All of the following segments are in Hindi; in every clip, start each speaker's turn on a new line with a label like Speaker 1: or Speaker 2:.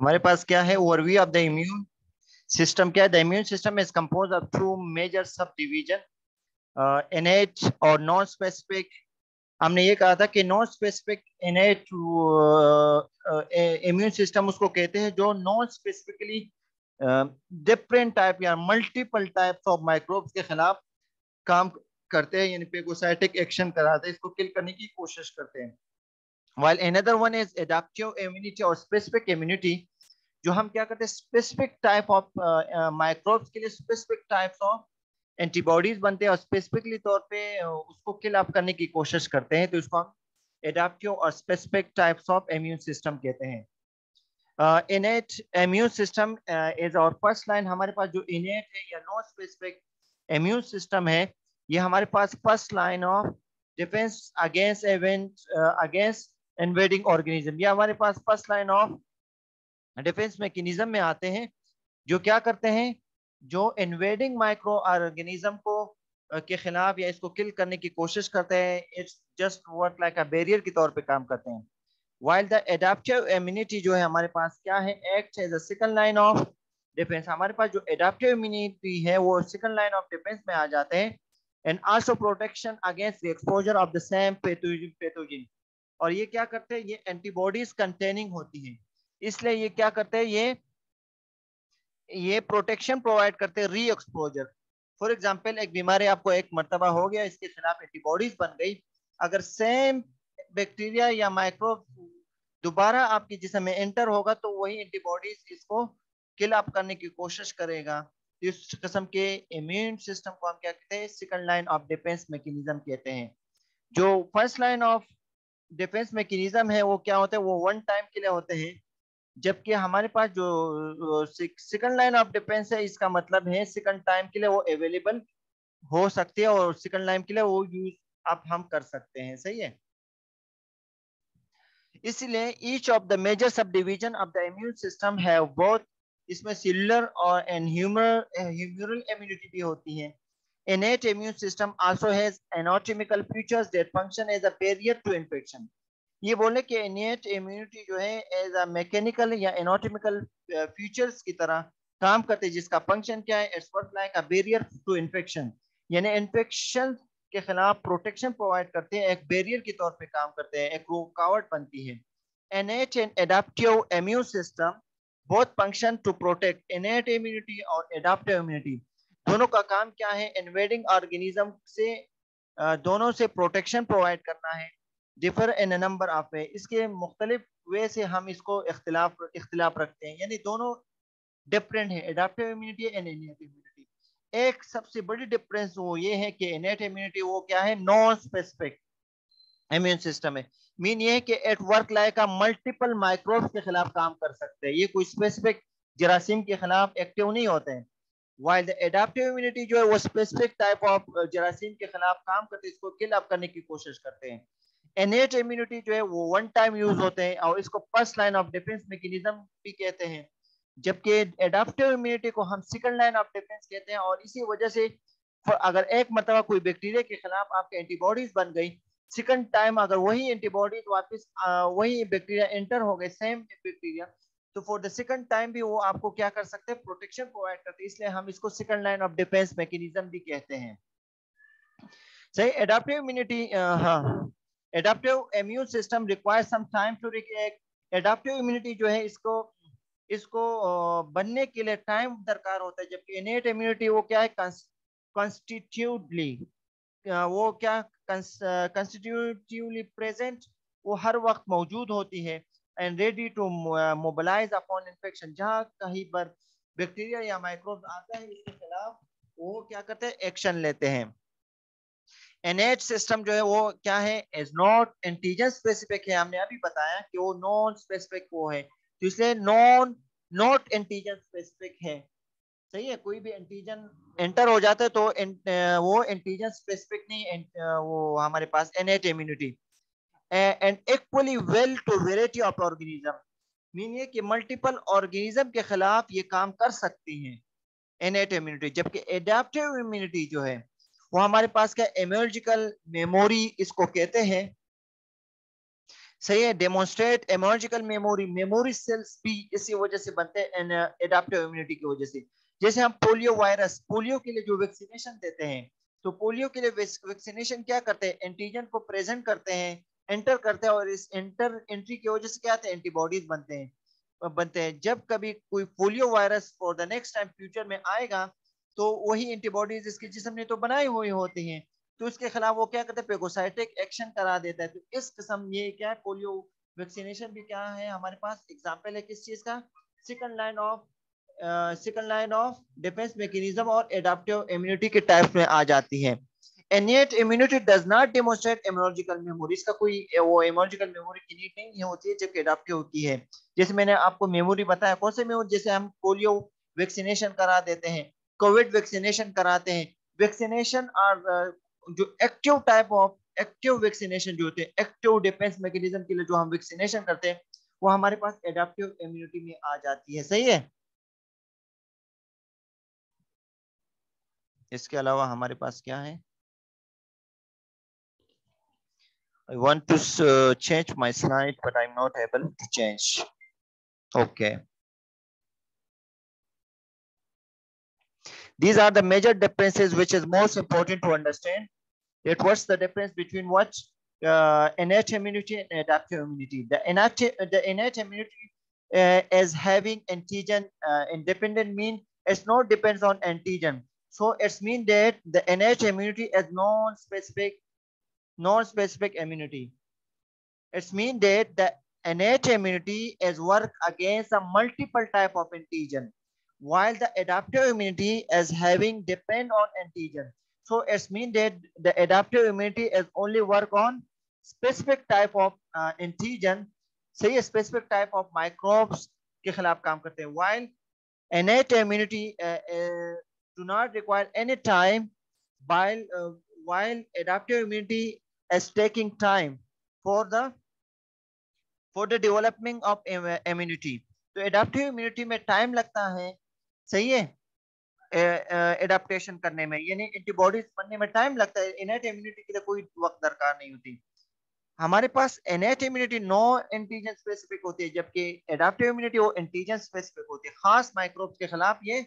Speaker 1: हमारे पास क्या है, overview of the immune system. क्या है, the immune system is compose of two major subdivision, innate और नॉन स्पेसिफिक। हमने ये कहा था कि non specific innate immune system उसको कहते हैं जो नॉन स्पेसिफिकली डिफरेंट टाइप या मल्टीपल टाइप्स ऑफ माइक्रोब्स के खिलाफ काम करते हैं, यानी पेगोसाइटिक एक्शन कराते हैं, इसको किल करने की कोशिश करते हैं। while another one is adaptive immunity और specific immunity, जो हम क्या करते हैं, स्पेसिफिक टाइप ऑफ माइक्रोब्स के लिए स्पेसिफिक टाइप्स ऑफ एंटीबॉडीज बनते हैं और स्पेसिफिकली तौर पे उसको किल अप करने की कोशिश करते हैं, तो इसको हम एडाप्टिव और specific types of immune system कहते हैं। इनेट इम्यून सिस्टम इज और फर्स्ट लाइन। हमारे पास जो इनेट है या नॉन स्पेसिफिक इम्यून सिस्टम है, ये हमारे पास first line of defence against invading organism, ये हमारे पास first line of defence mechanism में आते हैं, जो क्या करते हैं, जो इन्वेडिंग माइक्रो ऑर्गेनिज्म को के खिलाफ या इसको किल करने की कोशिश करते हैं। It's just work like a barrier के तौर पे काम करते हैं। while the adaptive immunity जो है हमारे पास क्या है, act as a second line of defence. हमारे पास जो एडाप्टिव इम्यूनिटी है वो सेकंड लाइन ऑफ डिफेंस में आ जाते हैं, and also protection against the exposure of the same pathogen. और ये क्या करते हैं, ये एंटीबॉडीज कंटेनिंग होती है, इसलिए ये क्या करते हैं, ये प्रोटेक्शन प्रोवाइड करते हैं री एक्सपोजर। फॉर एग्जाम्पल, एक बीमारी आपको एक मरतबा हो गया, इसके खिलाफ एंटीबॉडीज बन गई, अगर सेम बैक्टीरिया या माइक्रोब दोबारा आपके जिस्म में एंटर होगा तो वही एंटीबॉडीज इसको किल अप करने की कोशिश करेगा। इस किस्म के इम्यून सिस्टम को हम क्या कहते हैं, second line of defence mechanism कहते हैं। जो first line of defence mechanism है वो क्या होते हैं, वो वन टाइम के लिए होते हैं, जबकि हमारे पास जो सेकंड लाइन ऑफ डिफेंस है, इसका मतलब है सेकंड टाइम के लिए वो अवेलेबल हो सकती है और सेकंड लाइन के लिए वो यूज आप हम कर सकते हैं। सही है, इसलिए each of the major subdivision of the immune system have both, इसमें सेलुलर और ह्यूमरल इम्यूनिटी भी होती है। innate immune system also has anatomical features that function as a barrier to infection। ये बोले कि innate immunity जो है एज अ मैकेनिकल या एनाटॉमिकल फीचर्स की तरह काम करते हैं, जिसका फंक्शन क्या है, it's work like a barrier to infection, यानी इन्फेक्शन के खिलाफ प्रोटेक्शन प्रोवाइड करते हैं, एक बैरियर के तौर पे काम करते हैं, एक रुकावट बनती है। innate and adaptive immune system both function to protect। innate immunity और adaptive immunity दोनों का काम क्या है, इन्वेडिंग ऑर्गेनिज्म से दोनों से प्रोटेक्शन प्रोवाइड करना है। डिफर इन नंबर ऑफ वे, इसके मुख्तलिफ वे से हम इसको इख्तिलाफ रखते हैं, यानी दोनों डिफरेंट है, adaptive immunity and innate immunity. एक सबसे बड़ी डिफरेंस वो ये है कि इनेट इम्यूनिटी वो क्या है, नॉन स्पेसिफिक इम्यून सिस्टम है। मीन ये है कि एट वर्क लाइक का मल्टीपल माइक्रोब्स के खिलाफ काम कर सकते हैं, ये कोई स्पेसिफिक जरासीम के खिलाफ एक्टिव नहीं होते हैं। while the adaptive immunity जो है वो स्पेसिफिक टाइप ऑफ जरासीम के खिलाफ काम करते हैं, इसको किल अप करने की कोशिश करते हैं। innate immunity जो है वो वन टाइम यूज होते हैं और इसको first line of defence mechanism भी कहते हैं, जबकि एडाप्टिव इम्यूनिटी को हम सेकंड लाइन ऑफ डिफेंस कहते हैं। और इसी वजह से अगर एक मरतबा कोई बैक्टीरिया के खिलाफ आपके एंटीबॉडीज बन गई, सेकंड टाइम अगर वही एंटीबॉडीज वापस वही बैक्टीरिया एंटर हो गए, सेम बैक्टीरिया, तो फॉर द सेकंड टाइम भी वो आपको क्या कर सकते हैं, प्रोटेक्शन प्रोवाइड करते हैं, इसलिए हम इसको second line of defence mechanism भी कहते हैं। सही, एडाप्टिव इम्यूनिटी, हाँ, adaptive immune system require some time to react. Adaptive immunity जो है इसको इसको बनने के लिए टाइम दरकार होता है, जबकि इनेट इम्यूनिटी वो क्या है, कॉन्स्टिट्यूटली वो क्या कंस्टिट्यूटिवली प्रेजेंट, वो हर वक्त मौजूद होती है, and ready to mobilise upon infection. जहाँ कहीं पर बैक्टीरिया या माइक्रोब आता है इसके खिलाफ वो क्या करते हैं, एक्शन लेते हैं। innate सिस्टम जो है वो क्या है, इज नॉट एंटीजन स्पेसिफिक है, हमने अभी बताया कि वो नॉन स्पेसिफिक वो है, तो इसलिए नॉट एंटीजन स्पेसिफिक है। सही है, कोई भी एंटीजन एंटर हो जाता है तो वो एंटीजन स्पेसिफिक नहीं, वो हमारे पास innate immunity and equally well to variety of organism. Mean ये कि मल्टीपल ऑर्गेनिज्म के खिलाफ ये काम कर सकती हैं innate immunity, जबकि एडेप्टिव इम्यूनिटी जो है वो हमारे पास क्या, इम्यूनोलॉजिकल मेमोरी इसको कहते हैं। सही है। Demonstrate immunological memory, memory cells भी इसी वजह से बनते हैं एडाप्टिव इम्यूनिटी की वजह से। जैसे हम पोलियो वायरस, पोलियो के लिए जो वैक्सीनेशन देते हैं, तो पोलियो के लिए वैक्सीनेशन क्या करते हैं, एंटीजन को प्रेजेंट करते हैं, एंटर करते हैं, और इस एंट्री की वजह से क्या आते हैं, एंटीबॉडीज बनते हैं। जब कभी कोई polio virus for the next time future में आएगा, तो वही एंटीबॉडीज इसके जिस्म ने तो बनाई हुई होती हैं, तो उसके खिलाफ वो क्या करते हैं, पेगोसाइटिक एक्शन करा देता है। तो इस किस्म ये क्या है, पोलियो वैक्सीनेशन भी क्या है हमारे पास एग्जांपल है किस चीज का, second line of defence mechanism और एडाप्टिव इम्यूनिटी के टाइप्स में आ जाती है। innate immunity does not demonstrate immunological memory, इसका कोई वो इम्यूनोलॉजिकल मेमोरी की नीड नहीं होती है, जबकि एडाप्टिव होती है। जैसे मैंने आपको मेमोरी बताया, कौन से मेमोरी, जैसे हम पोलियो वैक्सीनेशन करा देते हैं, कोविड वैक्सीनेशन कराते हैं। वैक्सीनेशन आर जो active type of active vaccination जो होते हैं, एक्टिव डिफेंस मैकेनिज्म के लिए जो हम वैक्सीनेशन करते हैं, वो हमारे पास एडाप्टिव इम्यूनिटी में आ जाती है। सही है। इसके अलावा हमारे पास क्या है, I want to change my slide, but I'm not able to change. Okay. These are the major differences which is most important to understand. That what's the difference between what innate immunity and adaptive immunity. The innate immunity is having antigen independent, mean it's not depends on antigen. So it's mean that the innate immunity is non-specific immunity. It's mean that the innate immunity is work against a multiple type of antigen, while the adaptive immunity is having depend on antigen. So it's mean that the adaptive immunity is only work on specific type of antigen, सही है, specific type of microbes के खिलाफ काम करते हैं, while innate immunity do not require any time, while adaptive immunity is taking time for the development of immunity. तो एडाप्टिव इम्यूनिटी में टाइम लगता है, सही है, एडाप्टेशन करने में, यानी एंटीबॉडीज बनने में टाइम लगता है। इनेट इम्यूनिटी के लिए कोई वक्त दरकार नहीं होती। हमारे पास innate immunity no antigen specific होती है, जबकि एडाप्टिव इम्यूनिटी वो एंटीजन स्पेसिफिक होती है, खास माइक्रोब्स के खिलाफ ये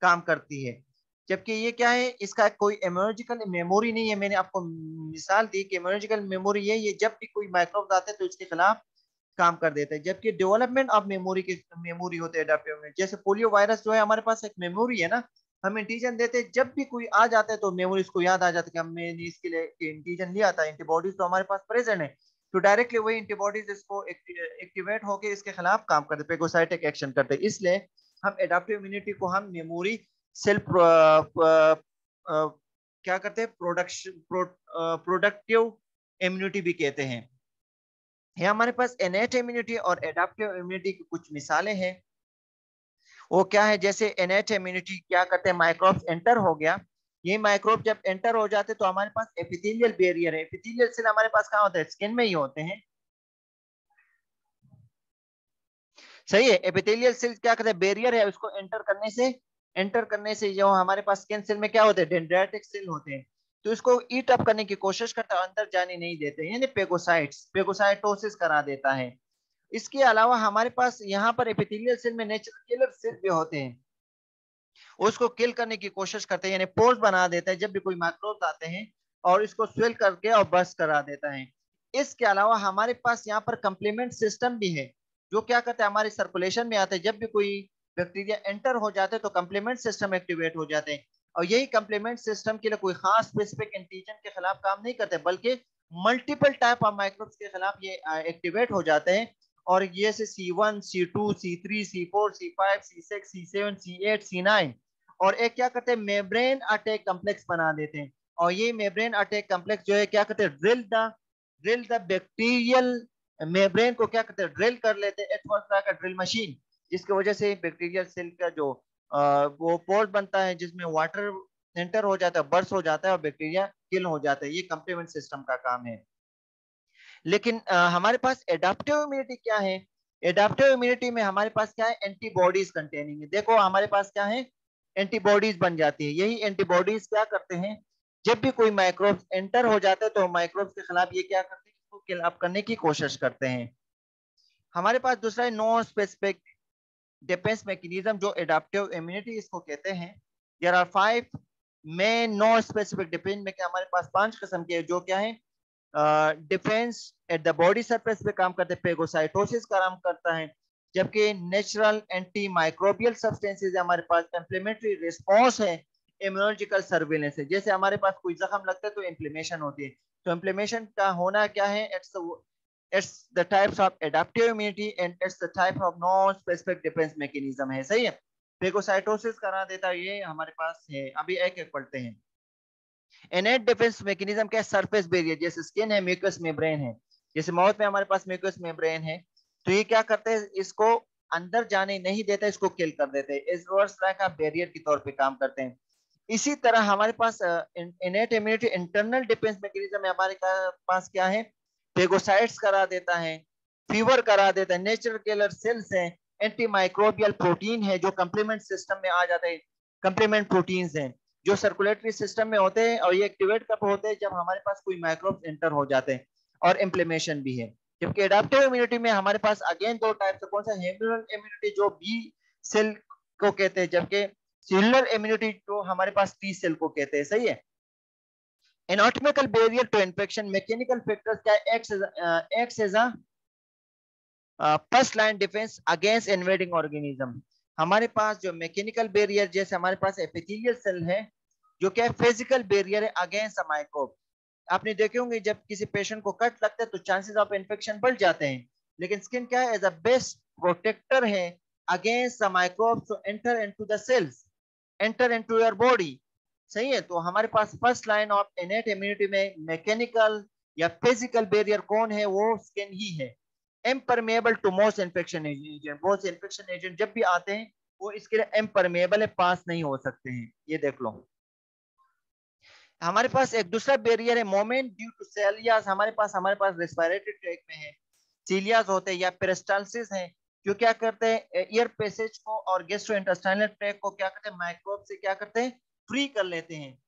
Speaker 1: काम करती है। जबकि ये क्या है, इसका कोई इम्यूनोलॉजिकल मेमोरी नहीं है। मैंने आपको मिसाल दी कि इम्यूनोलॉजिकल मेमोरी ये जब भी कोई माइक्रोब्स आते हैं तो इसके खिलाफ काम कर देता है, जबकि डेवलपमेंट ऑफ मेमोरी होते हैं एडाप्टिव में। जैसे पोलियो वायरस जो है, हमारे पास एक मेमोरी है ना, हम एंटीजन देते हैं, जब भी कोई आ जाता है तो मेमोरी इसको याद आ जाता है कि हमने इसके लिए एंटीजन लिया था, एंटीबॉडीज तो हमारे पास प्रेजेंट है, तो डायरेक्टली वही एंटीबॉडीज इसको एक्टिवेट होकर इसके खिलाफ काम करते, पेगोसाइटिक एक्शन करते। इसलिए हम एडाप्टिव इम्यूनिटी को हम मेमोरी सेल्फ क्या करते हैं, प्रोडक्टिव इम्यूनिटी भी कहते हैं। ये हमारे पास इनेट इम्यूनिटी और एडाप्टिव इम्यूनिटी की कुछ मिसालें हैं। वो क्या है, जैसे इनेट इम्यूनिटी क्या करते हैं, माइक्रोब्स एंटर हो गया, ये माइक्रोब जब एंटर हो जाते तो हमारे पास एपिथेलियल बैरियर है। एपिथेलियल सेल हमारे पास कहाँ होते हैं, स्किन में ही होते हैं, सही है। एपिथेलियल सेल क्या करते हैं, बैरियर है, उसको एंटर करने से जो हमारे पास स्किन सेल में क्या होते हैं, डेंड्राइटिक सेल होते हैं, तो इसको ईट अप करने की कोशिश करता है, अंदर जाने नहीं देते, यानी पेगोसाइटोसिस करा देता है। इसके अलावा हमारे पास यहाँ पर एपिथेलियल सेल में नेचुरल किलर सेल भी होते हैं, उसको किल करने की कोशिश करते हैं, यानी पोर्स बना देता है जब भी कोई माइक्रोब्स आते हैं, और इसको स्वेल करके और बस्ट करा देता है। इसके अलावा हमारे पास यहाँ पर कंप्लीमेंट सिस्टम भी है, जो क्या करते हैं, हमारे सर्कुलेशन में आते हैं, जब भी कोई बैक्टीरिया एंटर हो जाते हैं तो कंप्लीमेंट सिस्टम एक्टिवेट हो जाते हैं, और यही कंप्लीमेंट सिस्टम के लिए कोई खास स्पेसिफिक एंटीजन के खिलाफ काम नहीं करते, बल्कि मल्टीपल टाइप ऑफ माइक्रोब्स के खिलाफ ये एक्टिवेट हो जाते हैं। और ये से C1, C2, C3, C4, C5, C6, C7, C8, C9, और एक क्या करते हैं, मेम्ब्रेन अटैक कम्प्लेक्स बना देते हैं, और ये मेम्ब्रेन अटैक कम्प्लेक्स जो है क्या करते हैं, ड्रिल द बैक्टीरियल मेम्ब्रेन को क्या करते हैं, ड्रिल कर लेते हैं, का ड्रिल मशीन, जिसकी वजह से बैक्टीरियल सेल का जो वो पोर्स बनता है, जिसमें वाटर एंटर हो जाता है, बर्स्ट हो जाता है, और बैक्टीरिया किल हो जाता है। ये कंप्लीमेंट सिस्टम का काम है। लेकिन हमारे पास एडाप्टिव इम्यूनिटी क्या है, एडाप्टिव इम्यूनिटी में हमारे पास क्या है, एंटीबॉडीज कंटेनिंग है। देखो हमारे पास क्या है, एंटीबॉडीज बन जाती है। यही एंटीबॉडीज क्या करते हैं, जब भी कोई माइक्रोब्स एंटर हो जाते हैं तो माइक्रोब्स के खिलाफ ये क्या करते हैं, इसको किल अप करने की कोशिश करते हैं। हमारे पास दूसरा है नॉन स्पेसिफिक डिफेंस मैकेनिज्म, जो एडाप्टिव इम्यूनिटी इसको कहते हैं। There are 5 main non specific defence में, हमारे पास 5 किस्म के, जो क्या है defence at the body surface पे काम करते हैं, पेगोसाइटोसिस का काम करता है, जबकि नेचुरल एंटी माइक्रोबियल सब्सटेंसेस हमारे पास इन्फ्लेमेटरी रिस्पॉन्स है, इम्यूनोलॉजिकल सर्विलेंस है। जैसे हमारे पास कोई जख्म लगता है तो इन्फ्लेमेशन होती है, तो इन्फ्लेमेशन का होना क्या है, it's the types of adaptive immunity and it's the type of non-specific defense mechanism है। सही है, फेगोसाइटोसिस करा देता है, ये हमारे पास है। अभी एक एक पढ़ते हैं। इनेट डिफेंस मैकेनिज्म क्या है, सरफेस बैरियर, जैसे स्किन है, म्यूकस मेम्ब्रेन है, जैसे माउथ में हमारे पास म्यूकस मेम्ब्रेन है, तो ये क्या करते हैं, इसको अंदर जाने नहीं देते, इसको किल कर देते हैं, इस वर्स लाइक आप बैरियर के तौर पे काम करते हैं। इसी तरह हमारे पास innate immunity internal defence mechanism है, हमारे पास क्या है, फेगोसाइट्स करा देता है, फीवर करा देता है, नेचुरल किलर सेल्स है, एंटी माइक्रोबियल प्रोटीन है जो कंप्लीमेंट सिस्टम में आ जाते हैं, कंप्लीमेंट प्रोटीन्स हैं जो सर्कुलेटरी सिस्टम में होते हैं, और ये एक्टिवेट कब होते हैं, जब हमारे पास कोई माइक्रोब्स एंटर हो जाते हैं, और इम्प्लीमेशन भी है। जबकि एडाप्टिव इम्यूनिटी में हमारे पास अगेन दो टाइप से, कौन सा, ह्यूमरल इम्यूनिटी जो बी सेल को कहते हैं, जबकि सेलुलर इम्यूनिटी जो हमारे पास टी सेल को कहते हैं। सही है। Anatomical barrier to infection, mechanical factors क्या acts as a first line defence against invading organism. हमारे पास जो मैकेनिकल बैरियर, जैसे हमारे पास एपिथेलियल सेल है, जो क्या है, फिजिकल बैरियर है अगेंस्ट अ माइक्रोब। आपने देखे होंगे जब किसी पेशेंट को कट लगता है तो चांसेस ऑफ इन्फेक्शन बढ़ जाते हैं, लेकिन स्किन क्या है, एज अ बेस्ट प्रोटेक्टर है against the microbes to enter into the cells, enter into your body. सही है। तो हमारे पास first line of innate immunity में मैकेनिकल या फिजिकल बैरियर कौन है, वो स्किन ही है। Impermeable to most infection agent, बहुत से इन्फेक्शन एजेंट जब भी आते हैं वो इसके लिए इम्परमेबल है, पास नहीं हो सकते हैं। ये देख लो। हमारे पास एक दूसरा बैरियर है मोमेंट ड्यू टू सेलियास, हमारे पास रेस्पिरेटरी ट्रैक में है, सीलियास होते हैं या पेरिस्टाल्सिस है, जो क्या करते हैं, एयर पैसेज को और गैस्ट्रोइंटेस्टाइनल ट्रैक को क्या करते हैं, माइक्रोब से क्या करते हैं, फ्री कर लेते हैं।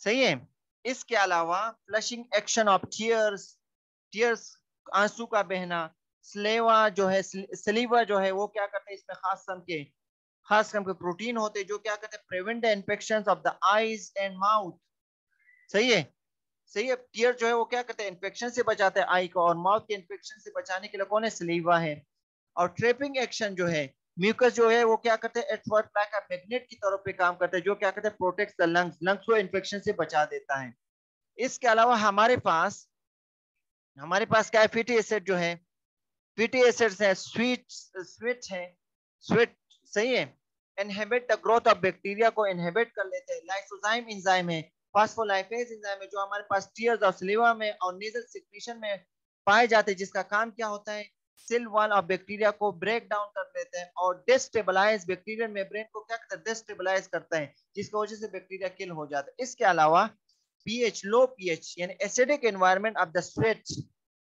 Speaker 1: सही है। इसके अलावा flushing action of tears, tears आंसू का बहना, स्लेवा जो है, स्लीवा जो है, वो क्या करते हैं, इसमें खास किस्म के प्रोटीन होते हैं जो क्या करते हैं, prevent the infections of the eyes and mouth. सही है। सही है। टीयर जो है वो क्या करते हैं, इन्फेक्शन से बचाते हैं आई को, और माउथ के इन्फेक्शन से बचाने के लिए कौन है, स्लीवा है। और ट्रैपिंग एक्शन जो है, म्यूकस जो है वो क्या करते हैं, एटवर्क लाइक अ मैग्नेट की तरह पे काम करते हैं, जो क्या करते हैं, प्रोटेक्ट द लंग्स, लंग्स को इन्फेक्शन से बचा देता है। इसके अलावा हमारे पास क्या है, फैटी एसिड जो है, फैटी एसिड्स है, स्वीट है, स्वीट। सही है। Inhibit the growth of bacteria को इनहिबिट कर लेते हैं। लाइसोजाइम एंजाइम है, फास्फोलाइपेज एंजाइम है, जो हमारे पास टीयर्स और स्लीवा में और नेजल सिक्रीशन में पाए जाते हैं, जिसका काम क्या होता है, सेल वॉल ऑफ बैक्टीरिया को ब्रेक डाउन कर देते हैं और डिस्टेबलाइज बैक्टीरियल मेम्ब्रेन को क्या करते हैं, डिस्टेबलाइज करते हैं, जिसकी वजह से बैक्टीरिया किल हो जाता है। इसके अलावा पीएच, लो पीएच यानी acidic environment of the sweat.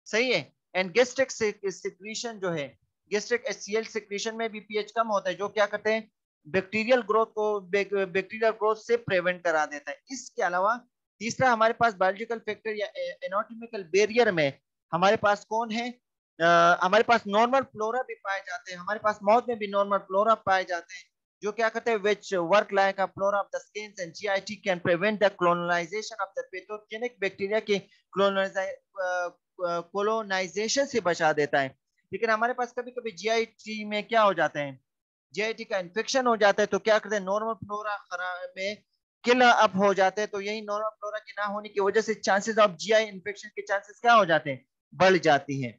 Speaker 1: सही है। एंड गैस्ट्रिक सिक्रीशन जो है, गैस्ट्रिक एचसीएल सिक्रीशन में भी पीएच कम होता है, जो क्या करते हैं, बैक्टीरियल ग्रोथ से प्रिवेंट करा देता है। इसके अलावा तीसरा हमारे पास बायोलॉजिकल फैक्टर या एनाटॉमिकल बैरियर में हमारे पास कौन है, हमारे पास नॉर्मल फ्लोरा भी पाए जाते हैं, हमारे पास माउथ में भी नॉर्मल फ्लोरा पाए जाते हैं, जो क्या करते हैं, which work like a flora of the skin and GIT can prevent the colonization of the pathogenic bacteria के कोलोनाइजेशन से बचा देता है। लेकिन हमारे पास कभी कभी जीआईटी में क्या हो जाते हैं, जीआईटी का इन्फेक्शन हो जाता है, तो क्या करते हैं, नॉर्मल फ्लोरा में किल अप हो जाते हैं। तो यही नॉर्मल फ्लोरा के ना होने की वजह से चांसेस ऑफ जीआई इन्फेक्शन के चांसेस क्या हो जाते हैं, बढ़ जाती है।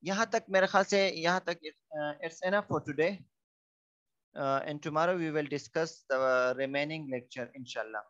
Speaker 1: यहाँ तक मेरे ख्याल से, यहाँ तक it's enough for today, and tomorrow we will discuss the remaining lecture inshallah.